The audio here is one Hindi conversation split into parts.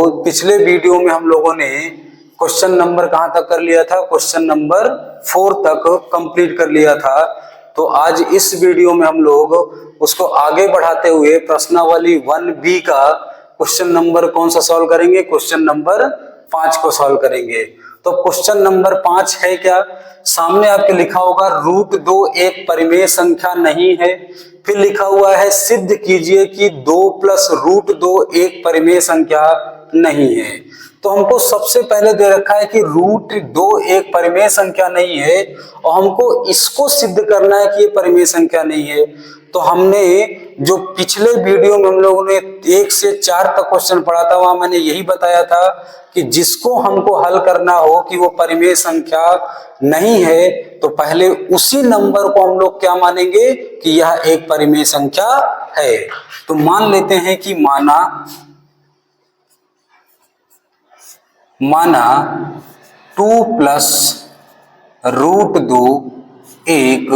पिछले वीडियो में हम लोगों ने क्वेश्चन नंबर कहां तक कर लिया था, क्वेश्चन नंबर 4 तक कंप्लीट कर लिया था। तो आज इस वीडियो में हम लोग उसको आगे बढ़ाते हुए प्रश्नावली 1B का क्वेश्चन नंबर कौन सा सॉल्व करेंगे, क्वेश्चन नंबर 5 को सॉल्व करेंगे। तो क्वेश्चन नंबर 5 है क्या, सामने आपके लिखा होगा √2 एक परिमेय संख्या नहीं है। फिर लिखा हुआ है सिद्ध कीजिए कि 2 + √2 एक परिमेय संख्या नहीं है। तो हमको सबसे पहले दे रखा है कि √2 एक परिमेय संख्या नहीं है और हमको इसको सिद्ध करना है कि ये परिमेय संख्या नहीं है। तो हमने जो पिछले वीडियो में हम लोगों ने 1 से 4 तक क्वेश्चन पढ़ा था, वहां मैंने यही बताया था कि जिसको हमको हल करना हो कि वो परिमेय संख्या नहीं है, तो पहले उसी नंबर को हम लोग क्या मानेंगे कि यह एक परिमेय संख्या है। तो मान लेते हैं कि माना 2 + √2 एक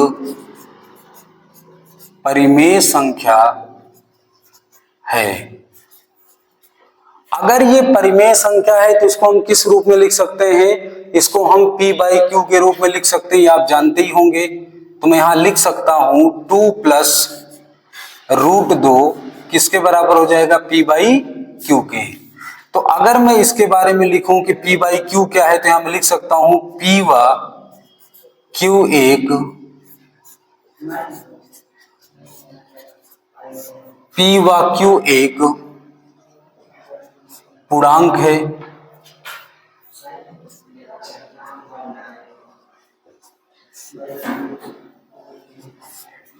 परिमेय संख्या है। अगर ये परिमेय संख्या है तो इसको हम किस रूप में लिख सकते हैं, इसको हम P/Q के रूप में लिख सकते हैं, आप जानते ही होंगे। तो मैं यहां लिख सकता हूं 2 + √2 किसके बराबर हो जाएगा, P/Q के। तो अगर मैं इसके बारे में लिखूं कि P/Q क्या है, तो यहां मैं लिख सकता हूं P व Q एक पूर्णांक है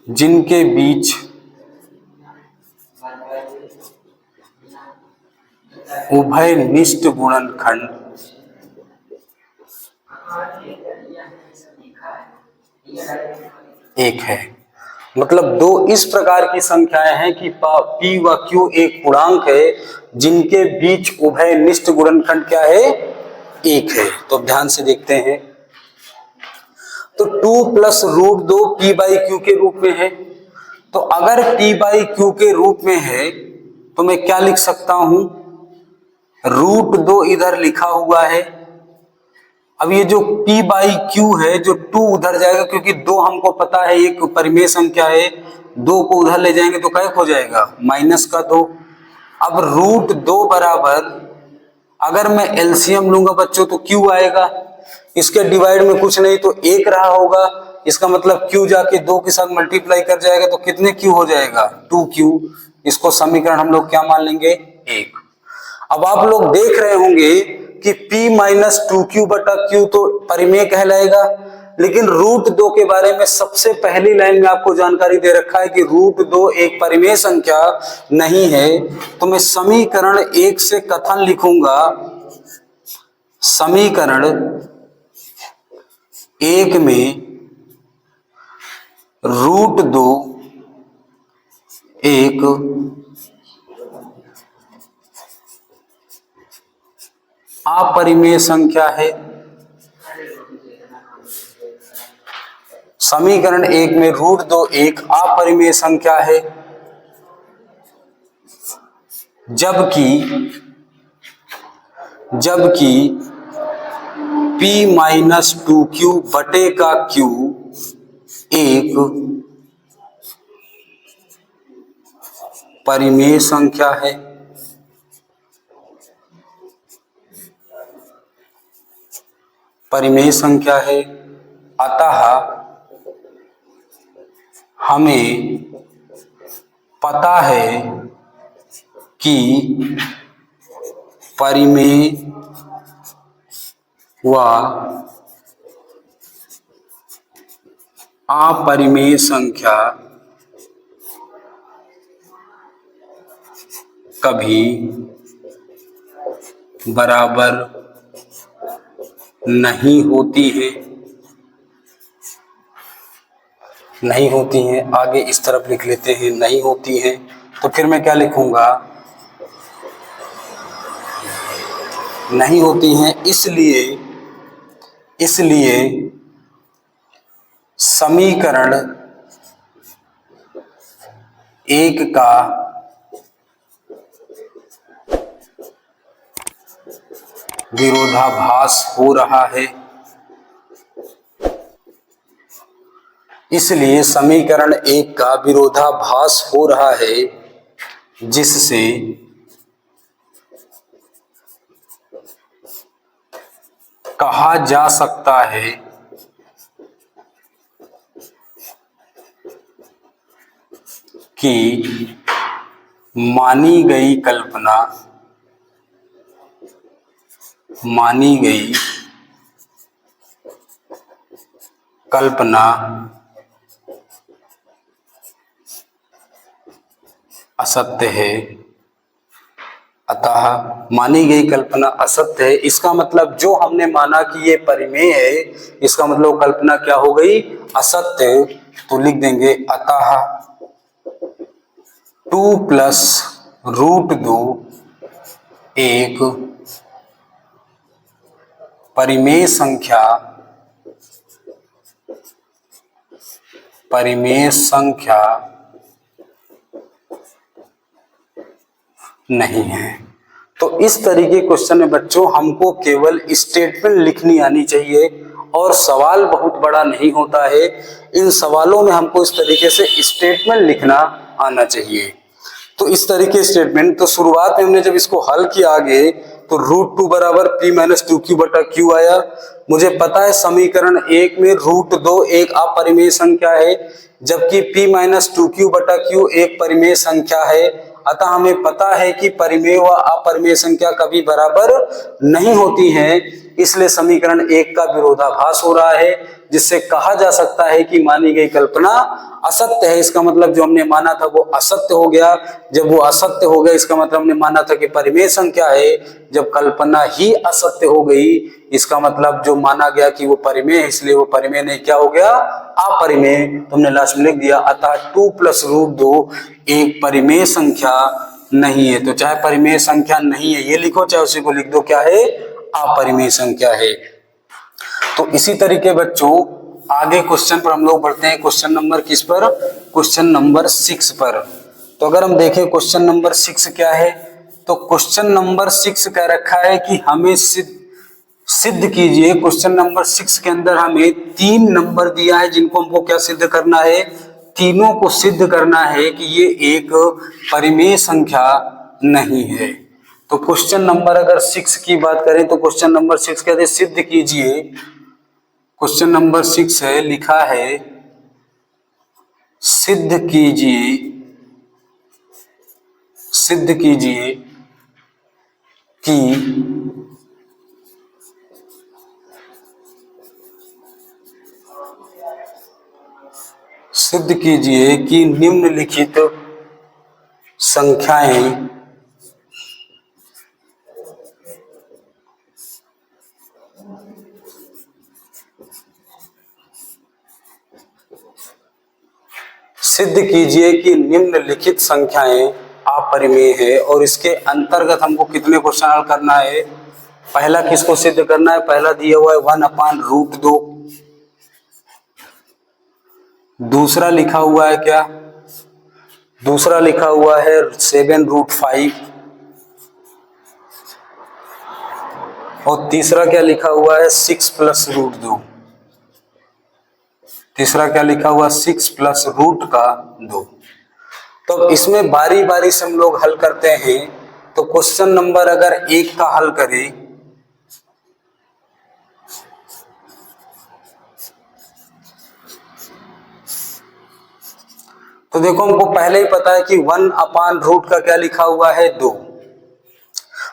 जिनके बीच उभयनिष्ठ गुणनखंड एक है। मतलब दो इस प्रकार की संख्याएं हैं कि P व Q एक पूर्णांक है जिनके बीच उभयनिष्ठ गुणनखंड क्या है, एक है। तो ध्यान से देखते हैं। तो 2 + √2 P/Q के रूप में है। तो अगर P/Q के रूप में है तो मैं क्या लिख सकता हूं, √2 इधर लिखा हुआ है। अब ये जो P/Q है, जो 2 उधर जाएगा क्योंकि 2 हमको पता है एक परिमेय संख्या है, 2 को उधर ले जाएंगे तो क्या हो जाएगा, -2। अब √2 बराबर, अगर मैं एलसीएम लूंगा बच्चों तो Q आएगा, इसके डिवाइड में कुछ नहीं तो 1 रहा होगा, इसका मतलब Q जाके 2 के साथ मल्टीप्लाई कर जाएगा तो कितने Q हो जाएगा, 2Q। इसको समीकरण हम लोग क्या मान लेंगे, 1। अब आप लोग देख रहे होंगे कि P - 2Q/Q तो परिमेय कहलाएगा, लेकिन √2 के बारे में सबसे पहली लाइन में आपको जानकारी दे रखा है कि √2 एक परिमेय संख्या नहीं है। तो मैं समीकरण 1 से कथन लिखूंगा, समीकरण 1 में √2 एक अपरिमेय संख्या है। समीकरण 1 में √2 एक अपरिमेय संख्या है, जबकि P - 2Q/Q एक परिमेय संख्या है। परिमेय संख्या है, अतः हमें पता है कि परिमेय व अपरिमेय संख्या कभी बराबर नहीं होती है, नहीं होती हैं। आगे इस तरफ लिख लेते हैं, नहीं होती हैं। तो फिर मैं क्या लिखूंगा, नहीं होती हैं, इसलिए समीकरण 1 का विरोधाभास हो रहा है। इसलिए समीकरण 1 का विरोधाभास हो रहा है, जिससे कहा जा सकता है कि मानी गई कल्पना असत्य है। अतः मानी गई कल्पना असत्य है, इसका मतलब जो हमने माना कि ये परिमेय है, इसका मतलब कल्पना क्या हो गई? असत्य। तो लिख देंगे अतः 2 प्लस रूट 2 एक परिमेय संख्या नहीं है। तो इस तरीके क्वेश्चन में बच्चों हमको केवल स्टेटमेंट लिखनी आनी चाहिए और सवाल बहुत बड़ा नहीं होता है। इन सवालों में हमको इस तरीके से स्टेटमेंट लिखना आना चाहिए। तो इस तरीके स्टेटमेंट, तो शुरुआत में हमने जब इसको हल किया आगे तो रूट 2 बराबर p माइनस 2q बटा q आया। मुझे पता है समीकरण 1 में रूट 2 एक अपरिमेय संख्या है, जबकि p माइनस 2q बटा q एक परिमेय संख्या है। अतः हमें पता है कि परिमेय व अपरिमेय संख्या कभी बराबर नहीं होती हैं, इसलिए समीकरण 1 का विरोधाभास हो रहा है, जिससे कहा जा सकता है कि मानी गई कल्पना असत्य है। इसका मतलब जो हमने माना था वो असत्य हो गया। जब वो असत्य हो गया, इसका मतलब हमने माना था कि परिमेय संख्या है, जब कल्पना ही असत्य हो गई, इसका मतलब जो माना गया कि वो परिमेय है, इसलिए वो परिमेय नहीं क्या हो गया? अपरिमेय। तुमने लास्ट में लिख दिया अतः 2 प्लस रूट 2 एक परिमेय संख्या नहीं है। तो चाहे परिमेय संख्या नहीं है ये लिखो, चाहे उसी को लिख दो क्या है? अपरिमेय संख्या है। तो इसी तरीके बच्चों आगे क्वेश्चन पर हम लोग बढ़ते हैं। क्वेश्चन नंबर किस पर? क्वेश्चन नंबर 6 पर। तो अगर हम देखें क्वेश्चन नंबर 6 क्या है, तो क्वेश्चन नंबर 6 कह रखा है कि हमें सिद्ध कीजिए। क्वेश्चन नंबर 6 के अंदर हमें 3 नंबर दिया है, जिनको हमको क्या सिद्ध करना है? तीनों को सिद्ध करना है कि ये एक परिमेय संख्या नहीं है। तो क्वेश्चन नंबर अगर 6 की बात करें तो क्वेश्चन नंबर 6 कहते हैं सिद्ध कीजिए। क्वेश्चन नंबर 6 है, लिखा है सिद्ध कीजिए कि निम्नलिखित संख्याएं अपरिमेय है। और इसके अंतर्गत हमको कितने क्वेश्चन हल करना है? पहला किसको सिद्ध करना है? पहला दिया हुआ है 1/√2। दूसरा लिखा हुआ है क्या? दूसरा लिखा हुआ है 7√5। और तीसरा क्या लिखा हुआ है? 6 प्लस रूट 2। तीसरा क्या लिखा हुआ? 6 प्लस रूट का 2। तो इसमें बारी बारी से हम लोग हल करते हैं। तो क्वेश्चन नंबर अगर 1 का हल करें तो देखो हमको पहले ही पता है कि 1/रूट का क्या लिखा हुआ है? 2।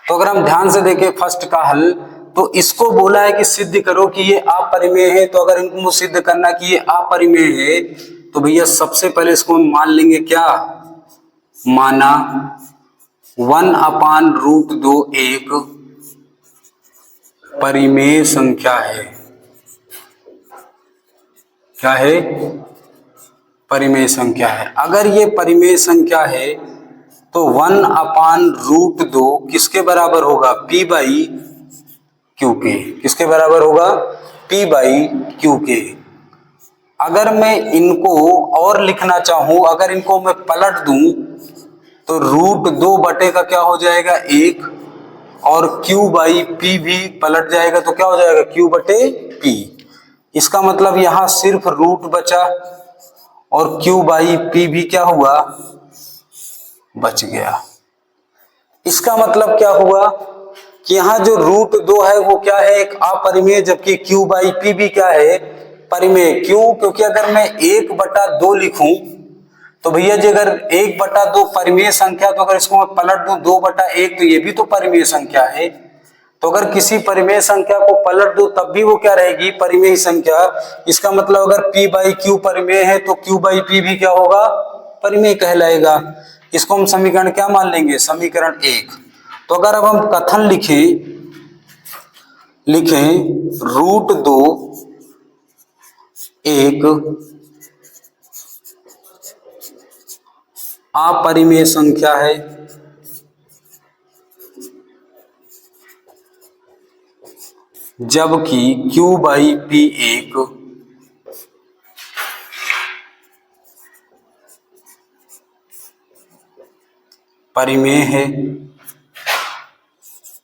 तो अगर हम ध्यान से देखें फर्स्ट का हल, तो इसको बोला है कि सिद्ध करो कि ये अपरिमेय है। तो अगर इनको सिद्ध करना कि ये अपरिमेय है तो भैया सबसे पहले इसको हम मान लेंगे क्या? माना 1/√2 एक परिमेय संख्या है। क्या है? परिमेय संख्या है। अगर ये परिमेय संख्या है तो 1/√2 किसके बराबर होगा? p/q के। किसके बराबर होगा? p/q के। अगर मैं इनको और लिखना चाहूं, अगर इनको मैं पलट दूं तो √2 बटे का क्या हो जाएगा? 1 और Q बाई P भी पलट जाएगा तो क्या हो जाएगा Q बटे P। इसका मतलब यहां सिर्फ रूट बचा और Q बाई P भी क्या हुआ, बच गया। इसका मतलब क्या हुआ कि यहाँ जो रूट 2 है वो क्या है, एक अपरिमेय, जबकि Q बाई P भी क्या है, परिमेय। क्यों? क्योंकि अगर मैं 1/2 लिखूं तो भैया जी अगर 1/2 परिमेय संख्या, तो अगर इसको मैं पलट दूं 2/1 तो ये भी तो परिमेय संख्या है। तो अगर किसी परिमेय संख्या को पलट दो तब भी वो क्या रहेगी, परिमेय संख्या। इसका मतलब अगर P बाई Q परिमेय है तो Q बाई P भी क्या होगा, परिमेय कहलाएगा। इसको हम समीकरण क्या मान लेंगे, समीकरण 1। तो अगर अब हम कथन लिखें रूट 2 एक अपरिमेय संख्या है, जबकि Q बाई P एक परिमेय है,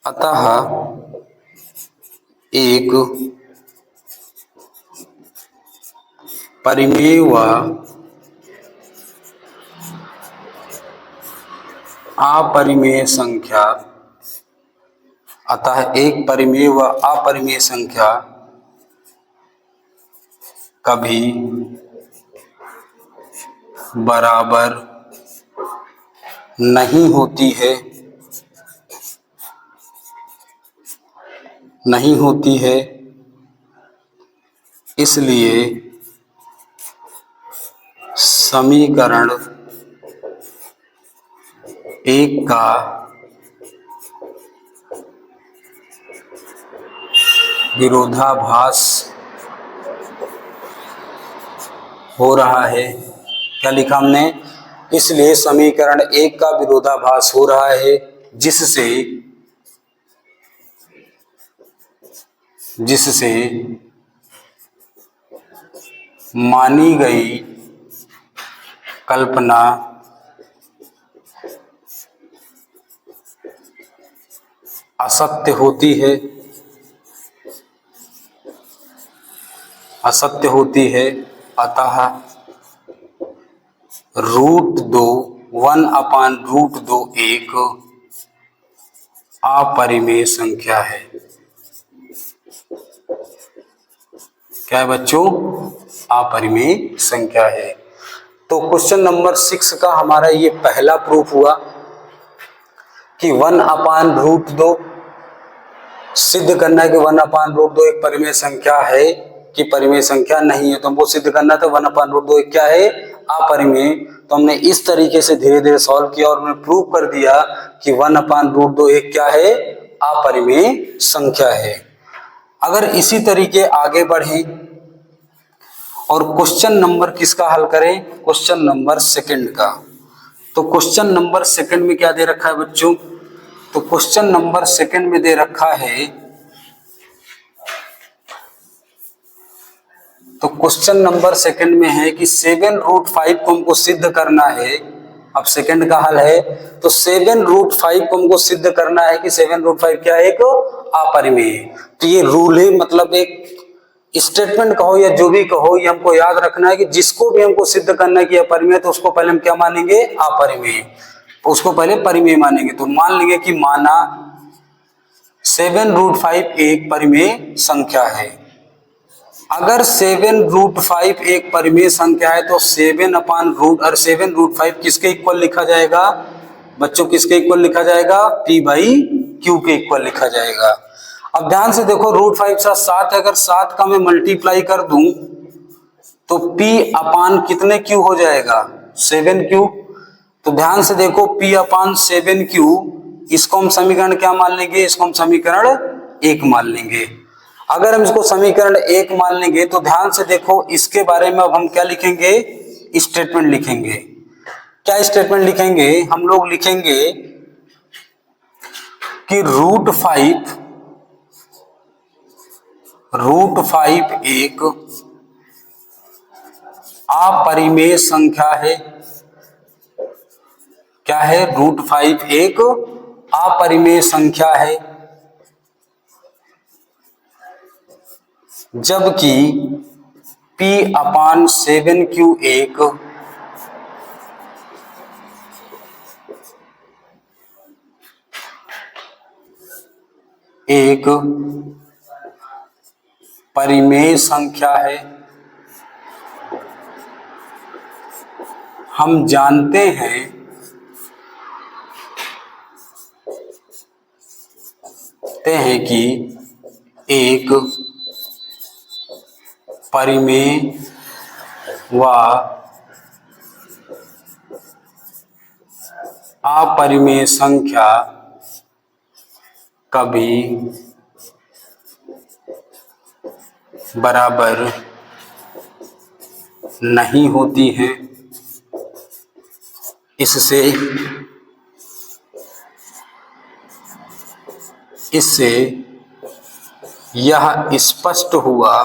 अतः एक परिमेय व अपरिमेय संख्या, अतः एक परिमेय व अपरिमेय संख्या कभी बराबर नहीं होती है, इसलिए समीकरण 1 का विरोधाभास हो रहा है। क्या लिखा हमने, इसलिए समीकरण 1 का विरोधाभास हो रहा है, जिससे मानी गई कल्पना असत्य होती है, अतः रूट 2 1/√2 एक अपरिमेय संख्या है। क्या है बच्चों, अपरिमेय संख्या है। तो क्वेश्चन नंबर 6 का हमारा ये पहला प्रूफ हुआ कि 1/√2 सिद्ध करना है कि 1/√2 एक परिमेय संख्या है कि परिमेय संख्या नहीं है। तो हमको सिद्ध करना था 1/√2 एक क्या है, अपरिमेय। तो हमने इस तरीके से धीरे धीरे सॉल्व किया और हमने प्रूव कर दिया कि 1/√2 एक क्या है, अपरिमेय संख्या है। अगर इसी तरीके आगे बढ़े और क्वेश्चन नंबर किसका हल करें, क्वेश्चन नंबर 2 का। तो क्वेश्चन नंबर 2 में क्या दे रखा है बच्चों, तो क्वेश्चन नंबर 2 में दे रखा है, तो क्वेश्चन नंबर 2 में है कि 7√5 को हमको सिद्ध करना है। अब सेकंड का हल है, तो 7√5 को हमको सिद्ध करना है कि 7√5 क्या है, एक अपरिमेय। तो ये रूल है, मतलब एक स्टेटमेंट कहो या जो भी कहो, ये हमको याद रखना है कि जिसको भी हमको सिद्ध करना है कि अपरिमेय, तो उसको पहले हम क्या मानेंगे, अपरिमेय, उसको पहले परिमेय मानेंगे। तो मान लेंगे कि माना 7√5 एक परिमेय संख्या है। अगर 7√5 एक परिमेय संख्या है तो 7/√5 किसके इक्वल लिखा जाएगा बच्चों, किसके इक्वल लिखा जाएगा, P बाई Q के इक्वल लिखा जाएगा। अब ध्यान से देखो, √5 साथ 7 है, अगर 7 का मैं मल्टीप्लाई कर दूं तो P अपान कितने Q हो जाएगा, 7Q। तो ध्यान से देखो, P अपान 7Q, इसको हम समीकरण क्या मान लेंगे, इसको हम समीकरण 1 मान लेंगे। अगर हम इसको समीकरण 1 मान लेंगे तो ध्यान से देखो, इसके बारे में अब हम क्या लिखेंगे, स्टेटमेंट लिखेंगे। क्या स्टेटमेंट लिखेंगे, हम लोग लिखेंगे कि √5 एक अपरिमेय संख्या है। क्या है, √5 एक अपरिमेय संख्या है, जबकि P/7Q एक परिमेय संख्या है। हम जानते हैं कि एक परिमेय व अपरिमेय संख्या कभी बराबर नहीं होती हैं। इससे यह स्पष्ट हुआ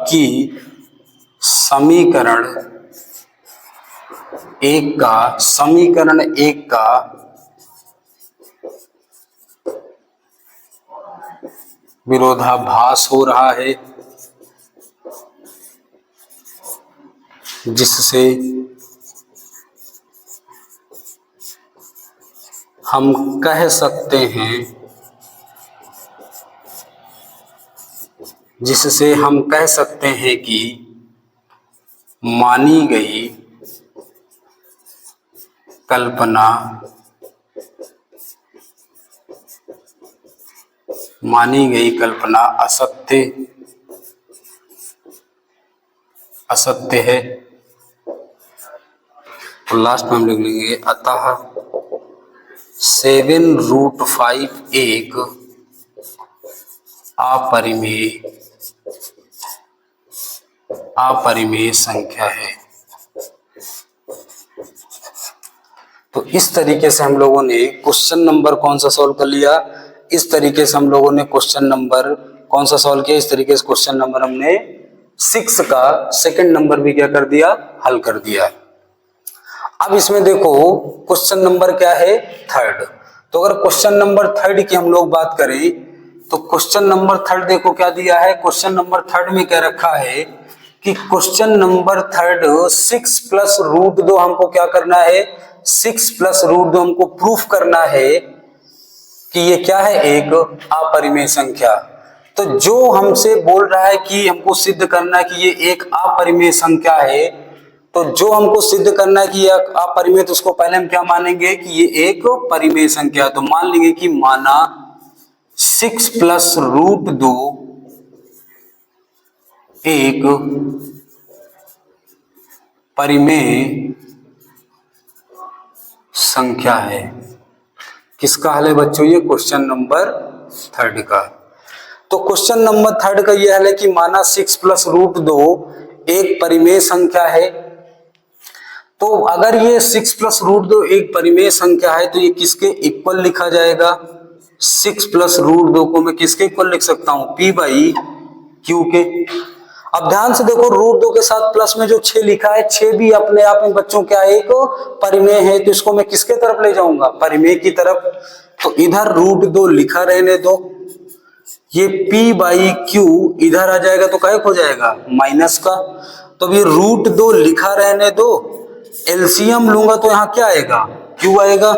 कि समीकरण एक का विरोधाभास हो रहा है, जिससे हम कह सकते हैं कि मानी गई कल्पना असत्य है। तो लास्ट में हम लिख लेंगे अतः 7√5 एक अपरिमेय संख्या है। तो इस तरीके से हम लोगों ने क्वेश्चन नंबर कौन सा सॉल्व कर लिया? इस तरीके से हम लोगों ने क्वेश्चन नंबर कौन सा सॉल्व किया? इस तरीके से क्वेश्चन नंबर हमने 6 का सेकंड नंबर भी क्या कर दिया? हल कर दिया। अब इसमें देखो क्वेश्चन नंबर क्या है? थर्ड। तो अगर क्वेश्चन नंबर थर्ड की हम लोग बात करें तो क्वेश्चन नंबर थर्ड देखो क्या दिया है। क्वेश्चन नंबर थर्ड में क्या रखा है कि question number third 6 plus root 2 हमको क्या करना है? 6 प्लस रूट 2 हमको प्रूफ करना है कि ये क्या है? एक अपरिमेय संख्या। तो जो हमसे बोल रहा है कि हमको सिद्ध करना है कि ये एक अपरिमेय संख्या है, तो जो हमको सिद्ध करना है कि ये अपरिमेय, तो उसको पहले हम क्या मानेंगे कि ये एक परिमेय संख्या। तो मान लेंगे कि माना 6 प्लस रूट 2 एक परिमेय संख्या है। किसका हल है बच्चों? ये क्वेश्चन नंबर थर्ड का। तो क्वेश्चन नंबर थर्ड का ये हल है कि माना 6 प्लस रूट 2 एक परिमेय संख्या है। तो अगर ये 6 प्लस रूट 2 एक परिमेय संख्या है तो ये किसके इक्वल लिखा जाएगा? 6 प्लस रूट 2 को मैं किसके इक्वल लिख सकता हूं? P/Q के। अब ध्यान से देखो, रूट 2 के साथ प्लस में जो 6 लिखा है, 6 भी अपने आप में बच्चों क्या है? एक परिमेय है। तो इसको मैं किसके तरफ ले जाऊंगा? परिमेय की तरफ। तो इधर रूट 2 लिखा रहने दो, ये P/Q इधर आ जाएगा तो क्या हो जाएगा? माइनस का। तो ये रूट 2 लिखा रहने दो, एलसीएम लूंगा तो यहाँ क्या आएगा? Q आएगा।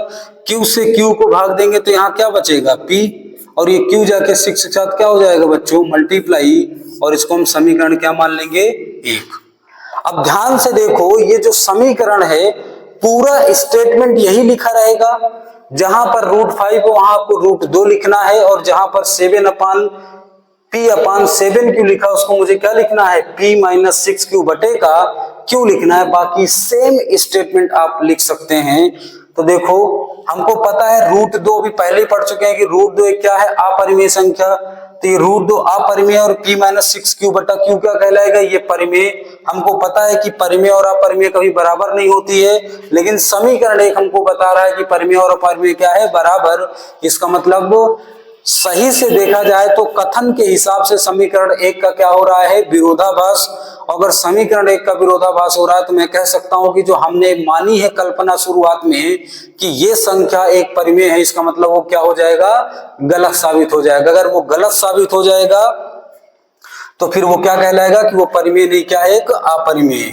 Q से Q को भाग देंगे तो यहाँ क्या बचेगा? P। और ये Q जाके 6 के साथ क्या हो जाएगा बच्चों? मल्टीप्लाई। और इसको हम समीकरण क्या मान लेंगे? 1। अब ध्यान से देखो, ये जो समीकरण है पूरा स्टेटमेंट यही लिखा रहेगा। जहां पर रूट 5 हो वहां आपको रूट 2 लिखना है, और जहां पर P/7Q लिखा उसको मुझे क्या लिखना है? P-6Q बटे का Q लिखना है। बाकी सेम स्टेटमेंट आप लिख सकते हैं। तो देखो हमको पता है रूट 2 भी पहले ही पढ़ चुके हैं कि रूट 2 क्या है? अपरिमेय संख्या। तो ये रूट 2 अपरिमेय और P-6Q बटा Q क्या कहलाएगा? ये परिमेय। हमको पता है कि परिमेय और अपरिमेय कभी बराबर नहीं होती है, लेकिन समीकरण एक हमको बता रहा है कि परिमेय और अपरिमेय क्या है? बराबर। इसका मतलब सही से देखा जाए तो कथन के हिसाब से समीकरण 1 का क्या हो रहा है, विरोधाभास। अगर समीकरण 1 का विरोधाभास हो रहा है तो मैं कह सकता हूं कि जो हमने मानी है कल्पना शुरुआत में कि ये संख्या एक परिमेय है, इसका मतलब वो क्या हो जाएगा, गलत साबित हो जाएगा। अगर वो गलत साबित हो जाएगा तो फिर वो क्या कहलाएगा कि वो परिमेय नहीं, क्या है, एक अपरिमेय।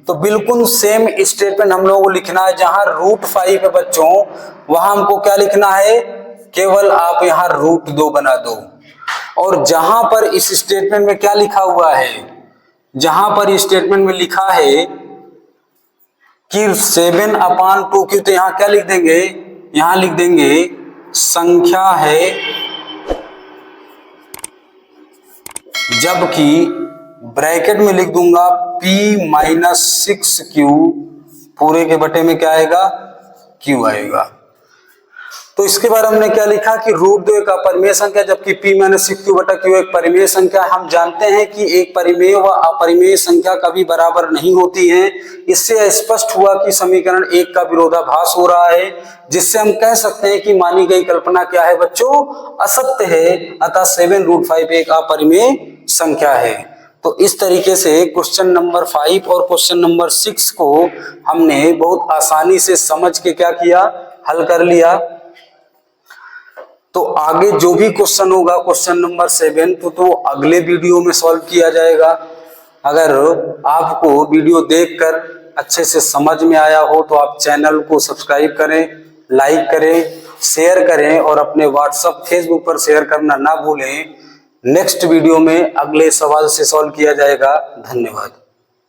तो बिल्कुल सेम स्टेटमेंट हम लोगों को लिखना है। जहां √5 है बच्चों, वहां हमको क्या लिखना है, केवल आप यहां √2 बना दो। और जहां पर इस स्टेटमेंट में क्या लिखा हुआ है, जहां पर स्टेटमेंट में लिखा है कि 7/2 तो यहां क्या लिख देंगे, यहां लिख देंगे संख्या है, जबकि ब्रैकेट में लिख दूंगा P-6Q, पूरे के बटे में क्या आएगा, Q आएगा। तो इसके बारे में हमने क्या लिखा कि √2 एक अपरिमेय संख्या, जबकि P-6Q बटा Q एक परिमेय संख्या। हम जानते हैं कि एक परिमेय व अपरिमेय संख्या कभी बराबर नहीं होती है। इससे स्पष्ट हुआ कि समीकरण 1 का विरोधाभास हो रहा है, जिससे हम कह सकते हैं कि मानी गई कल्पना क्या है बच्चों, असत्य है। अतः 7√5 एक अपरिमेय संख्या है। तो इस तरीके से क्वेश्चन नंबर 5 और क्वेश्चन नंबर 6 को हमने बहुत आसानी से समझ के क्या किया, हल कर लिया। तो आगे जो भी क्वेश्चन होगा क्वेश्चन नंबर 7 तो अगले वीडियो में सॉल्व किया जाएगा। अगर आपको वीडियो देखकर अच्छे से समझ में आया हो तो आप चैनल को सब्सक्राइब करें, लाइक करें, शेयर करें और अपने व्हाट्सएप, फेसबुक पर शेयर करना ना भूलें। नेक्स्ट वीडियो में अगले सवाल से सॉल्व किया जाएगा। धन्यवाद।